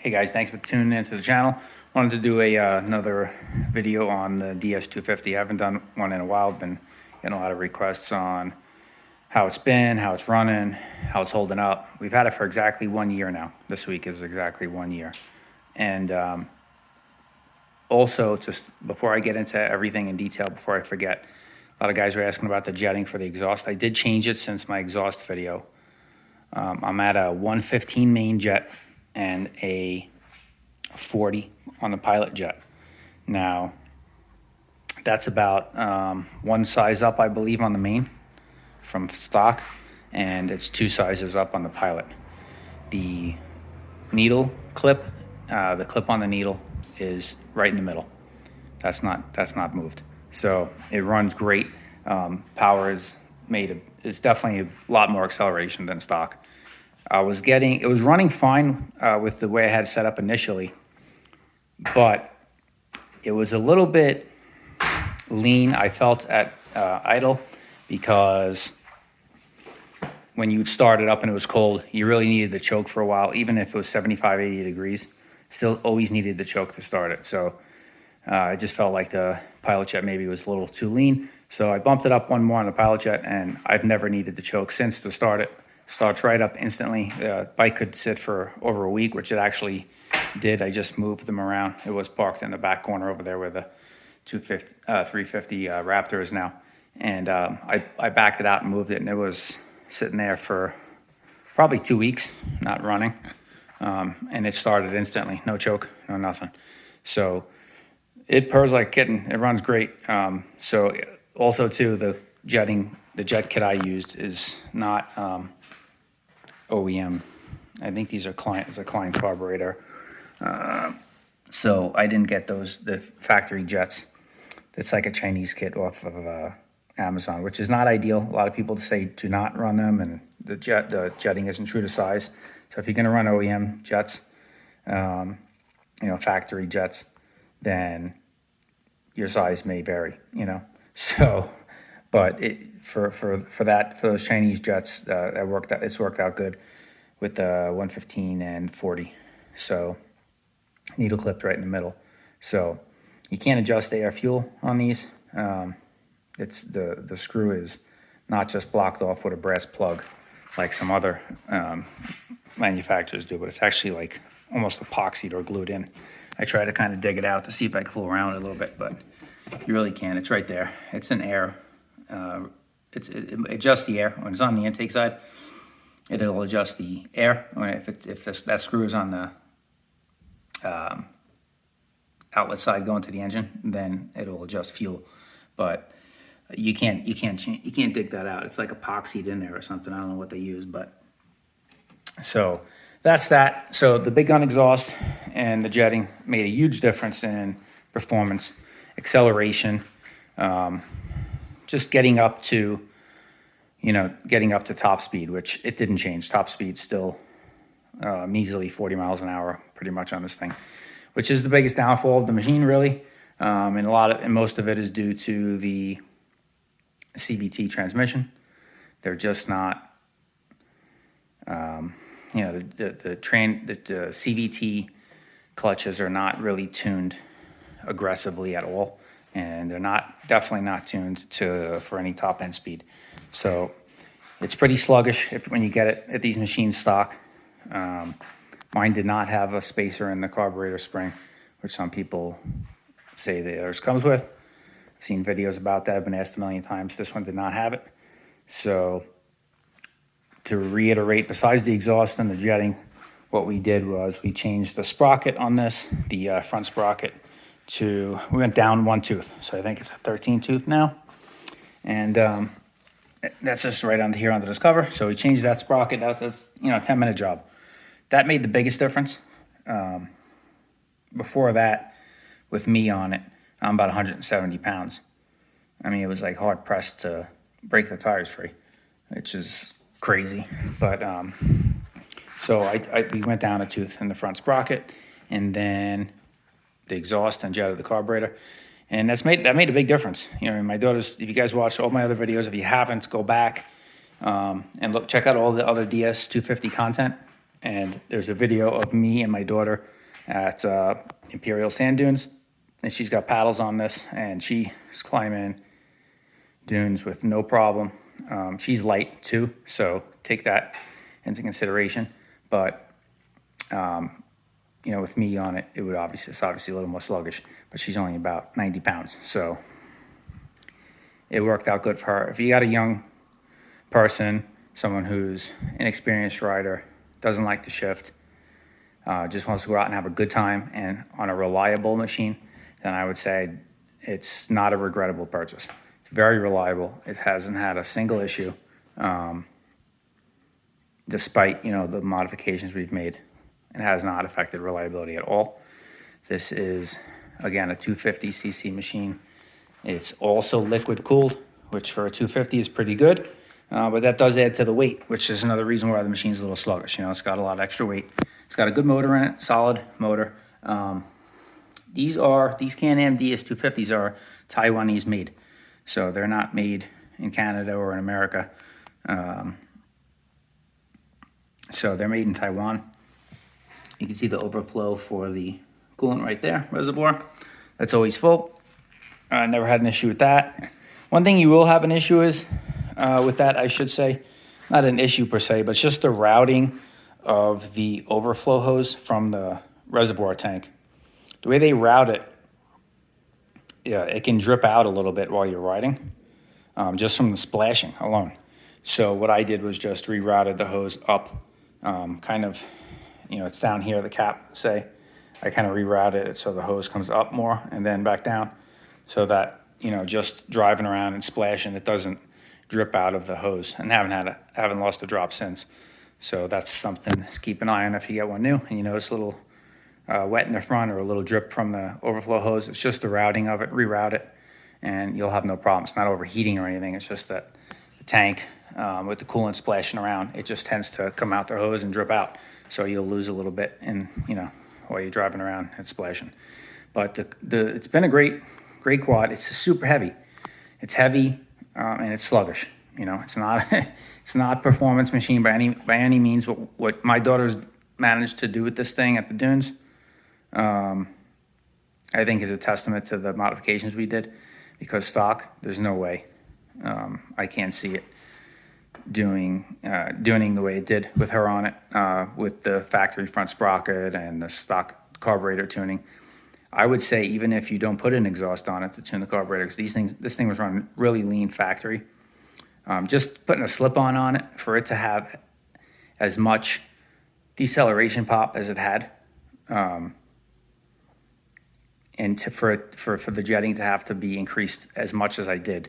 Hey guys, thanks for tuning into the channel. Wanted to do another video on the DS250. I haven't done one in a while. Been getting a lot of requests on how it's been, how it's running, how it's holding up. We've had it for exactly 1 year now. This week is exactly 1 year. And also, just before I get into everything in detail, before I forget, a lot of guys were asking about the jetting for the exhaust. I did change it since my exhaust video. I'm at a 115 main jet and a 40 on the pilot jet. Now, that's about one size up, I believe, on the main from stock, and it's two sizes up on the pilot. The needle clip, the clip on the needle is right in the middle. That's not moved. So it runs great. Power is it's definitely a lot more acceleration than stock. It was running fine with the way I had it set up initially, but it was a little bit lean, I felt, at idle, because when you start it up and it was cold, you really needed the choke for a while. Even if it was 75, 80 degrees, still always needed the choke to start it. So I just felt like the pilot jet maybe was a little too lean. So I bumped it up one more on the pilot jet, and I've never needed the choke since to start it. Starts right up instantly. The bike could sit for over a week, which it actually did. I just moved them around. It was parked in the back corner over there where the 350 Raptor is now. And I backed it out and moved it, and it was sitting there for probably 2 weeks, not running. And it started instantly. No choke, no nothing. So it purrs like a kitten. It runs great. So also, too, the jet kit I used is not OEM. I think these are it's a Klein carburetor. So I didn't get the factory jets. It's like a Chinese kit off of Amazon, which is not ideal. A lot of people say do not run them, and the jetting isn't true to size. So if you're going to run OEM jets, factory jets, then your size may vary. So, but for those Chinese jets, it's worked out good with the 115 and 40. So needle clipped right in the middle. So you can't adjust the air fuel on these. It's the screw is not just blocked off with a brass plug like some other manufacturers do, but it's actually like almost epoxied or glued in. I try to kind of dig it out to see if I can fool around it a little bit, but you really can't. It's right there. It's an air. It adjusts the air when it's on the intake side. It'll adjust the air. If that screw is on the outlet side going to the engine, then it'll adjust fuel. But you can't dig that out. It's like epoxied in there or something. I don't know what they use, but so that's that. So the big gun exhaust and the jetting made a huge difference in performance, acceleration, just getting up to top speed, which it didn't change. Top speed still measly 40 miles an hour pretty much on this thing, which is the biggest downfall of the machine, really. And most of it is due to the CVT transmission. They're just not, the CVT clutches are not really tuned aggressively at all, and they're definitely not tuned for any top end speed. So it's pretty sluggish when you get it at these machines stock. Mine did not have a spacer in the carburetor spring, which some people say theirs comes with. I've seen videos about that. I've been asked a million times. This one did not have it. So to reiterate, besides the exhaust and the jetting, what we did was we changed the sprocket on this, the front sprocket, we went down one tooth. So I think it's a 13 tooth now. And that's just right under here on the Discover. So we changed that sprocket. That's a 10-minute job. That made the biggest difference. Before that, with me on it, I'm about 170 pounds. I mean, it was like hard pressed to break the tires free, which is crazy. But so we went down a tooth in the front sprocket, and then the exhaust and jet of the carburetor, and that made a big difference. My daughters. If you guys watch all my other videos, if you haven't, go back and check out all the other DS250 content. And there's a video of me and my daughter at Imperial Sand Dunes, and she's got paddles on this, and she's climbing dunes with no problem. She's light too, so take that into consideration. But with me on it, it's obviously a little more sluggish. But she's only about 90 pounds, so it worked out good for her. If you got a young person, someone who's an experienced rider, doesn't like to shift, just wants to go out and have a good time and on a reliable machine, then I would say it's not a regrettable purchase. It's very reliable. It hasn't had a single issue, despite the modifications we've made. It has not affected reliability at all. This is, again, a 250cc machine. It's also liquid cooled, which for a 250 is pretty good, but that does add to the weight, which is another reason why the machine's a little sluggish. It's got a lot of extra weight. It's got a good motor in it, solid motor. These Can-Am DS250s are Taiwanese made, so they're not made in Canada or in America. So they're made in Taiwan. You can see the overflow for the coolant right there, reservoir. That's always full. I never had an issue with that. One thing you will have an issue is with that, I should say, not an issue per se, but it's just the routing of the overflow hose from the reservoir tank. The way they route it, it can drip out a little bit while you're riding, just from the splashing alone. So what I did was just rerouted the hose up, it's down here, the cap, say. I kind of rerouted it so the hose comes up more and then back down, so that, just driving around and splashing, it doesn't drip out of the hose, and haven't lost a drop since. So that's something to keep an eye on if you get one new and you notice a little wet in the front or a little drip from the overflow hose. It's just the routing of it. Reroute it and you'll have no problem. It's not overheating or anything. It's just that the tank, with the coolant splashing around, it just tends to come out the hose and drip out. So you'll lose a little bit while you're driving around and splashing. But it's been a great quad. It's super heavy. It's heavy, and it's sluggish. It's not it's not a performance machine by any means. What my daughter's managed to do with this thing at the dunes, I think is a testament to the modifications we did, because stock, there's no way I can't see it doing the way it did with her on it, with the factory front sprocket and the stock carburetor tuning. I would say even if you don't put an exhaust on it to tune the carburetor, because this thing was running really lean factory, just putting a slip-on on it for it to have as much deceleration pop as it had, and for the jetting to have to be increased as much as I did.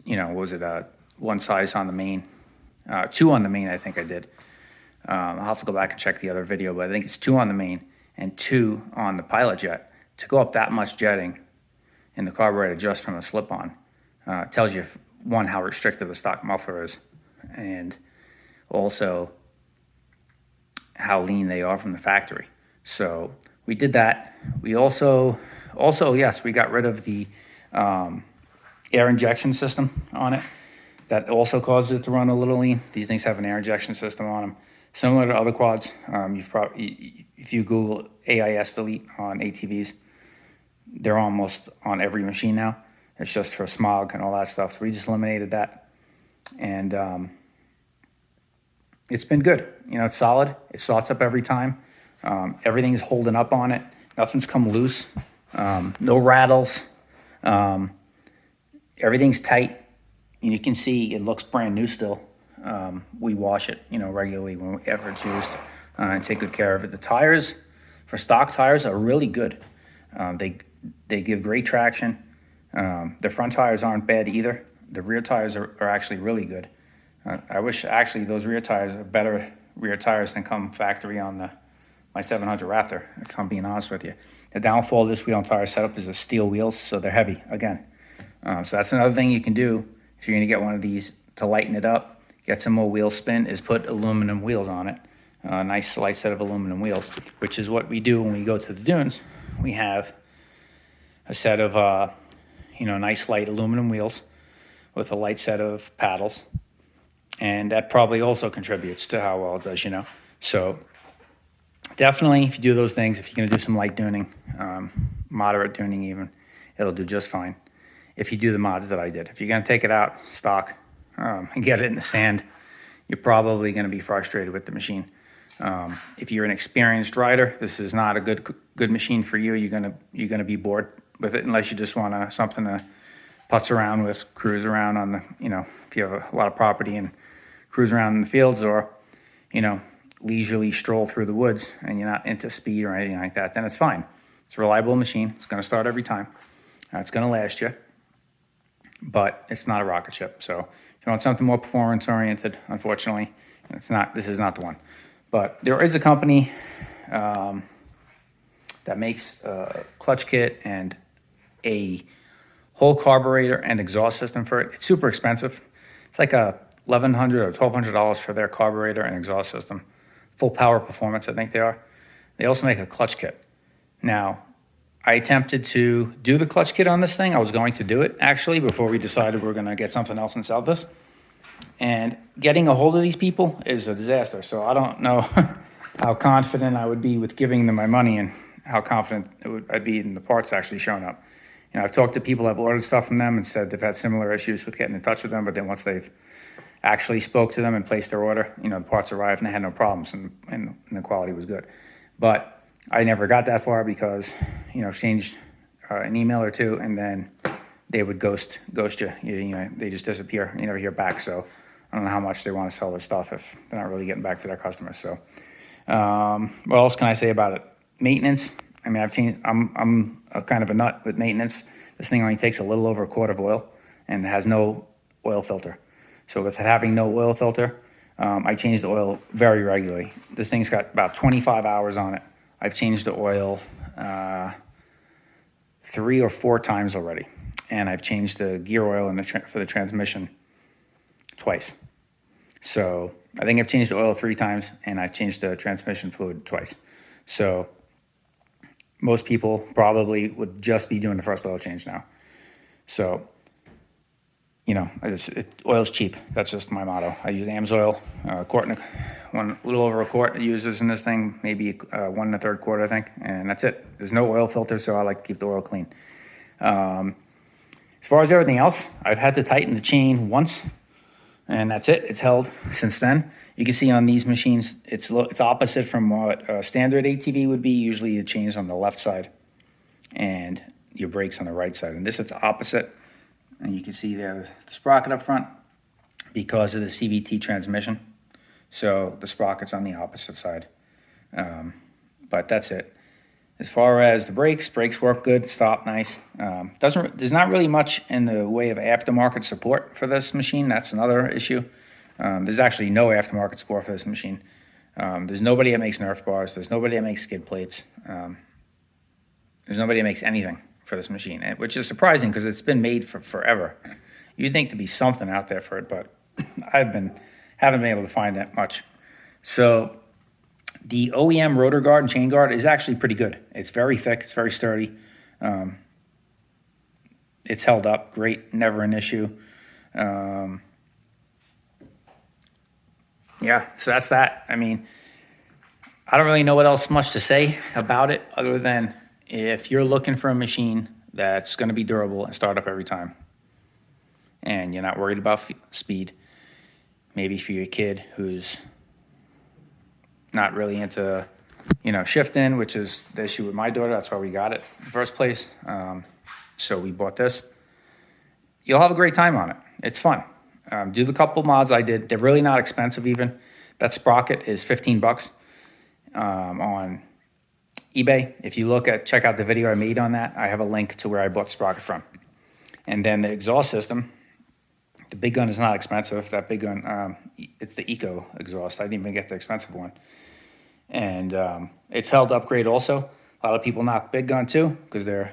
Was it one size on the main, 2 on the main, I think I did. I'll have to go back and check the other video, but I think it's 2 on the main and 2 on the pilot jet. To go up that much jetting in the carburetor just from a slip-on tells you, one, how restrictive the stock muffler is, and also how lean they are from the factory. So we did that. We also yes, we got rid of the air injection system on it. That also causes it to run a little lean. These things have an air injection system on them, similar to other quads. If you Google AIS delete on ATVs, they're almost on every machine now. It's just for smog and all that stuff. So we just eliminated that, and it's been good. It's solid. It starts up every time. Everything's holding up on it. Nothing's come loose. No rattles. Everything's tight. And you can see it looks brand new still. We wash it, regularly whenever it's used, and take good care of it. The tires, for stock tires, are really good. They give great traction. The front tires aren't bad either. The rear tires are actually really good. I wish actually those rear tires are better rear tires than come factory on my 700 Raptor, if I'm being honest with you. The downfall of this wheel and tire setup is the steel wheels, so they're heavy again. So that's another thing you can do if you're going to get one of these to lighten it up, get some more wheel spin, is put aluminum wheels on it. A nice light set of aluminum wheels, which is what we do when we go to the dunes. We have a set of nice light aluminum wheels with a light set of paddles, and that probably also contributes to how well it does. So definitely, if you do those things, if you're going to do some light tuning, moderate tuning even, it'll do just fine. If you do the mods that I did. If you're going to take it out stock and get it in the sand, you're probably going to be frustrated with the machine. If you're an experienced rider, this is not a good machine for you. You're gonna be bored with it unless you just want something to putz around with, cruise around on the, if you have a lot of property and cruise around in the fields, or leisurely stroll through the woods and you're not into speed or anything like that. Then it's fine. It's a reliable machine. It's going to start every time. It's going to last you, but it's not a rocket ship. So if you want something more performance oriented, unfortunately, this is not the one. But there is a company that makes a clutch kit and a whole carburetor and exhaust system for it. It's super expensive. It's like $1,100 or $1,200 for their carburetor and exhaust system. Full power performance, I think they are. They also make a clutch kit. Now, I attempted to do the clutch kit on this thing. I was going to do it, actually, before we decided we were going to get something else and sell this. And getting a hold of these people is a disaster. So I don't know how confident I would be with giving them my money and how confident I'd be in the parts actually showing up. I've talked to people that have ordered stuff from them and said they've had similar issues with getting in touch with them, but then once they've actually spoke to them and placed their order, the parts arrived and they had no problems and the quality was good. But I never got that far because, exchanged an email or two and then they would ghost you. They just disappear. You never hear back. So I don't know how much they want to sell their stuff if they're not really getting back to their customers. So what else can I say about it? Maintenance. I mean, I'm a kind of a nut with maintenance. This thing only takes a little over a quart of oil and has no oil filter. So with having no oil filter, I change the oil very regularly. This thing's got about 25 hours on it. I've changed the oil 3 or 4 times already. And I've changed the gear oil for the transmission twice. So I think I've changed the oil 3 times and I've changed the transmission fluid twice. So most people probably would just be doing the first oil change now. So, oil's cheap. That's just my motto. I use AMSOIL, a little over a quart it uses in this thing, maybe 1 1/3 quart, I think, and that's it. There's no oil filter, so I like to keep the oil clean. As far as everything else, I've had to tighten the chain once, and that's it. It's held since then. You can see on these machines, it's opposite from what a standard ATV would be. Usually the chain's on the left side and your brakes on the right side. And this, it's opposite. And you can see there the sprocket up front because of the CVT transmission. So the sprocket's on the opposite side. But that's it. As far as the brakes work good, stop nice. There's not really much in the way of aftermarket support for this machine. That's another issue. There's actually no aftermarket support for this machine. There's nobody that makes Nerf bars. There's nobody that makes skid plates. There's nobody that makes anything for this machine, which is surprising because it's been made for forever. You'd think there'd be something out there for it, but haven't been able to find that much. So the OEM rotor guard and chain guard is actually pretty good. It's very thick. It's very sturdy. It's held up great. Never an issue. Yeah, so that's that. I mean, I don't really know what else much to say about it other than if you're looking for a machine that's going to be durable and start up every time and you're not worried about speed, maybe for your kid who's not really into, shifting, which is the issue with my daughter. That's why we got it in the first place. So we bought this. You'll have a great time on it. It's fun. Do the couple mods I did. They're really not expensive even. That sprocket is $15 on eBay. If you check out the video I made on that, I have a link to where I bought the sprocket from. And then the exhaust system, the big gun is not expensive. That big gun, it's the Eco exhaust. I didn't even get the expensive one. And it's held up great also. A lot of people knock big gun too because they're,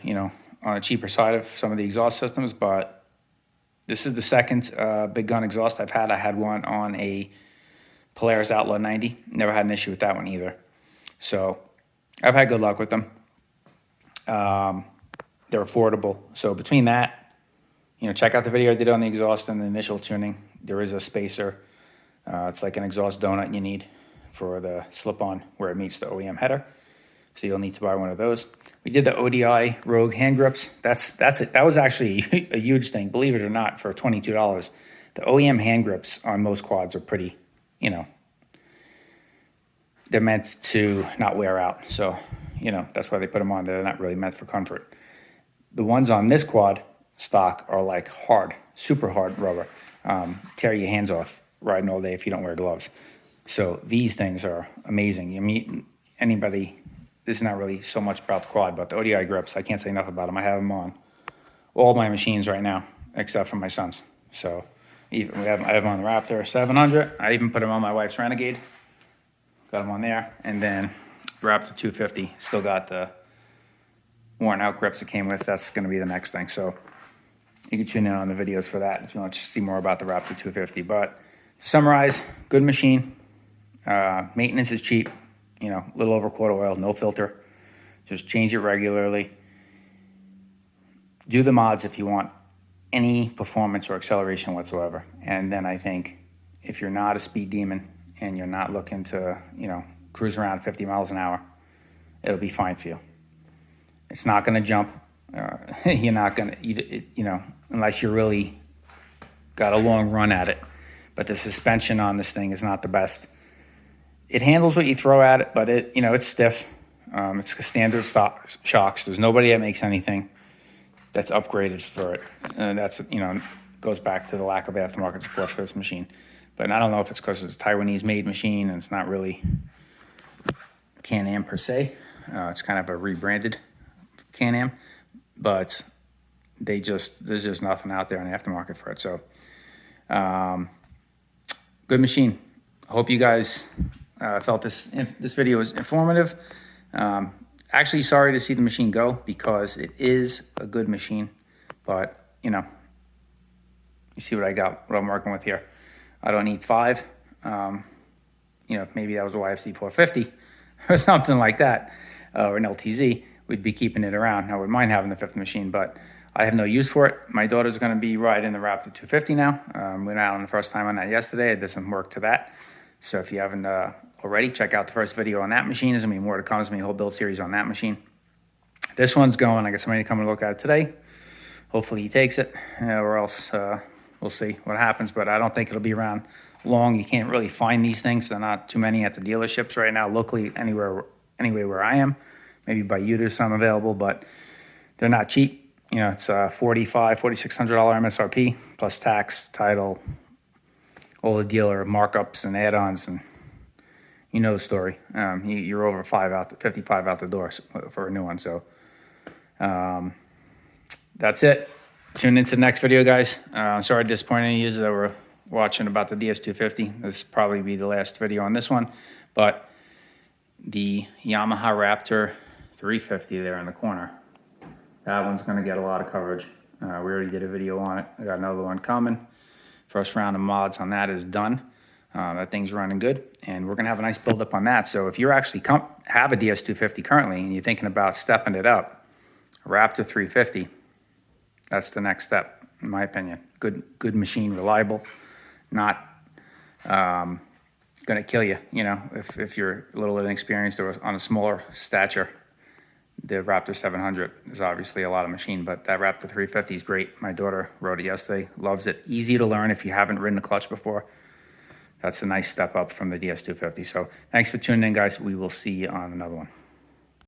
on the cheaper side of some of the exhaust systems, but this is the second big gun exhaust I've had. I had one on a Polaris Outlaw 90. Never had an issue with that one either. So I've had good luck with them. They're affordable. So between that, check out the video I did on the exhaust and the initial tuning. There is a spacer. It's like an exhaust donut you need for the slip-on where it meets the OEM header. So you'll need to buy one of those. We did the ODI Rogue hand grips. That's it. That was actually a huge thing, believe it or not, for $22. The OEM hand grips on most quads are pretty, you know, they're meant to not wear out. So, you know, that's why they put them on. They're not really meant for comfort. The ones on this quad stock are like hard, super hard rubber. Tear your hands off riding all day if you don't wear gloves. So these things are amazing. I mean, anybody, this is not really so much about the quad, but the ODI grips, I can't say enough about them. I have them on all my machines right now, except for my son's. So even I have them on the Raptor 700. I even put them on my wife's Renegade. Got them on there. And then Raptor 250, still got the worn out grips it came with. That's going to be the next thing. So you can tune in on the videos for that if you want to see more about the Raptor 250. But to summarize, good machine. Maintenance is cheap. You know, a little over quart oil, no filter. Just change it regularly. Do the mods if you want any performance or acceleration whatsoever. And then I think if you're not a speed demon and you're not looking to, you know, cruise around 50 miles an hour, it'll be fine for you. It's not going to jump. You're not going to eat it, you know, unless you really got a long run at it. But the suspension on this thing is not the best. It handles what you throw at it, but it, you know, it's stiff. It's standard stock shocks. There's nobody that makes anything that's upgraded for it. That's, you know, goes back to the lack of aftermarket support for this machine. But I don't know if it's because it's a Taiwanese-made machine and it's not really Can-Am per se. It's kind of a rebranded Can-Am, but there's just nothing out there in the aftermarket for it. So, good machine. I hope you guys felt this video was informative. Actually, sorry to see the machine go because it is a good machine, but you know, you see what I'm working with here. I don't need 5. You know, maybe that was a YFC 450 or something like that, or an LTZ. We'd be keeping it around. I wouldn't mind having the 5th machine, but I have no use for it. My daughter's going to be riding the Raptor 250 now. Went out on the first time on that yesterday. I did some work to that. So if you haven't already, check out the first video on that machine. There's going to be more to come. There's going to be a whole build series on that machine. This one's going. I got somebody to come and look at it today. Hopefully he takes it, or else we'll see what happens. But I don't think it'll be around long. You can't really find these things. They're not too many at the dealerships right now. Locally, anyway where I am. Maybe by you there's some available, but they're not cheap. You know, it's $4,600 MSRP plus tax, title, all the dealer markups and add-ons, and you know the story. You're over 55 out the door for a new one. So that's it. Tune into the next video, guys. Sorry to disappoint any of you that were watching about the DS250. This will probably be the last video on this one, but the Yamaha Raptor 350 there in the corner, that one's going to get a lot of coverage. We already did a video on it. I got another one coming. First round of mods on that is done. That thing's running good, and we're going to have a nice build-up on that. So if you're actually have a DS250 currently and you're thinking about stepping it up, Raptor 350, that's the next step, in my opinion. Good machine, reliable, not going to kill you, you know, if you're a little inexperienced or on a smaller stature. The Raptor 700 is obviously a lot of machine, but that Raptor 350 is great. My daughter rode it yesterday, loves it. Easy to learn if you haven't ridden a clutch before. That's a nice step up from the DS250. So thanks for tuning in, guys. We will see you on another one.